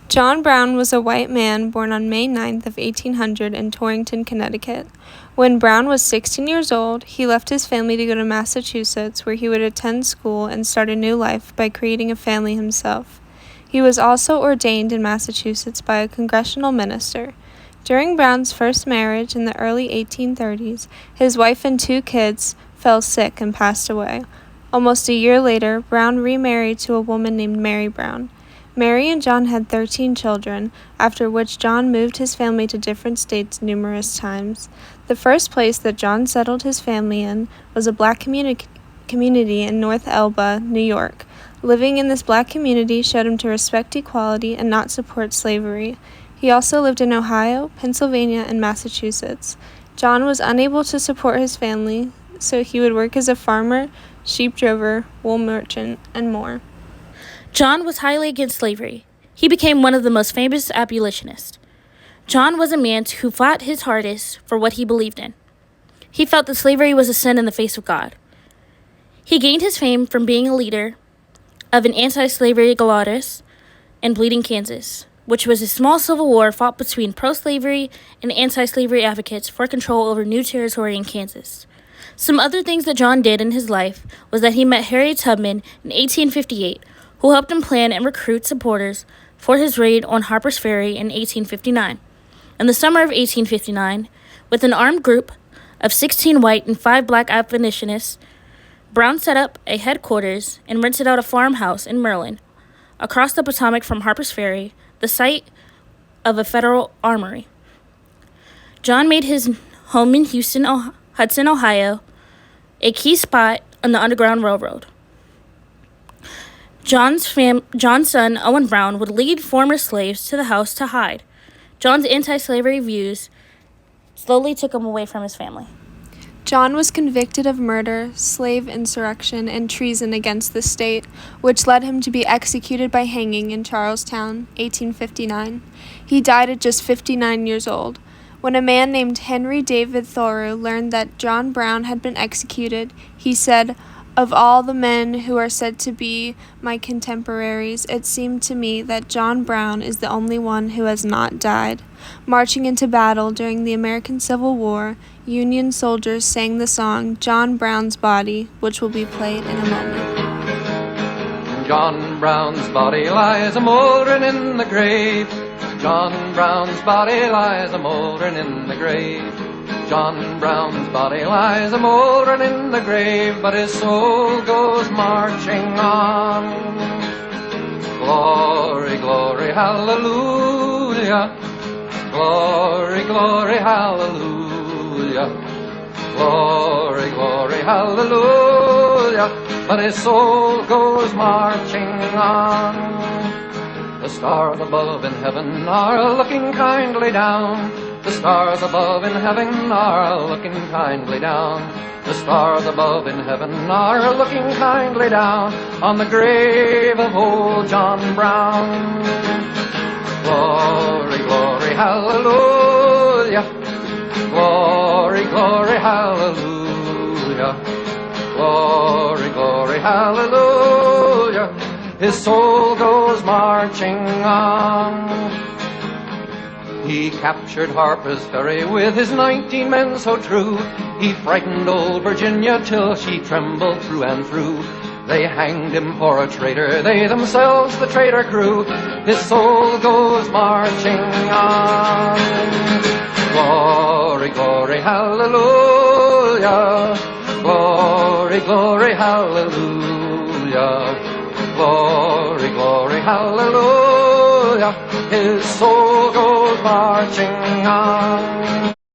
John Brown was a white man born on May 9th of 1800 in Torrington, Connecticut. When Brown was 16 years old, he left his family to go to Massachusetts, where he would attend school and start a new life by creating a family himself. He was also ordained in Massachusetts by a congressional minister. During Brown's first marriage in the early 1830s, his wife and 2 kids fell sick and passed away. Almost a year later, Brown remarried to a woman named Mary Brown. Mary and John had 13 children, after which John moved his family to different states numerous times. The first place that John settled his family in was a black community in North Elba, New York. Living in this black community showed him to respect equality and not support slavery. He also lived in Ohio, Pennsylvania, and Massachusetts. John was unable to support his family, so he would work as a farmer, sheep drover, wool merchant, and more. John was highly against slavery. He became one of the most famous abolitionists. John was a man who fought his hardest for what he believed in. He felt that slavery was a sin in the face of God. He gained his fame from being a leader of an anti-slavery Galatas in Bleeding, Kansas, which was a small civil war fought between pro-slavery and anti-slavery advocates for control over new territory in Kansas. Some other things that John did in his life was that he met Harriet Tubman in 1858, who helped him plan and recruit supporters for his raid on Harper's Ferry in 1859. In the summer of 1859, with an armed group of 16 white and 5 black abolitionists, Brown set up a headquarters and rented out a farmhouse in Maryland, across the Potomac from Harper's Ferry, the site of a federal armory. John made his home in Hudson, Ohio, a key spot on the Underground Railroad. John's son, Owen Brown, would lead former slaves to the house to hide. John's anti-slavery views slowly took him away from his family. John was convicted of murder, slave insurrection, and treason against the state, which led him to be executed by hanging in Charlestown, 1859. He died at just 59 years old. When a man named Henry David Thoreau learned that John Brown had been executed, he said, "Of all the men who are said to be my contemporaries, it seemed to me that John Brown is the only one who has not died." Marching into battle during the American Civil War, Union soldiers sang the song "John Brown's Body," which will be played in a moment. John Brown's body lies a-mouldering in the grave. John Brown's body lies a-mouldering in the grave. John Brown's body lies a-mouldering in the grave, but his soul goes marching on. Glory, glory, hallelujah. Glory, glory, hallelujah. Glory, glory, hallelujah. But his soul goes marching on. The stars above in heaven are looking kindly down. The stars above in heaven are looking kindly down. The stars above in heaven are looking kindly down on the grave of old John Brown. Glory, glory, hallelujah. Glory, glory, hallelujah. Glory, glory, hallelujah. His soul goes marching on. He captured Harper's Ferry with his 19 men so true. He frightened old Virginia till she trembled through and through. They hanged him for a traitor, they themselves the traitor crew. His soul goes marching on. Glory, glory, hallelujah. Glory, glory, hallelujah. Glory, glory, hallelujah. His soul goes marching on.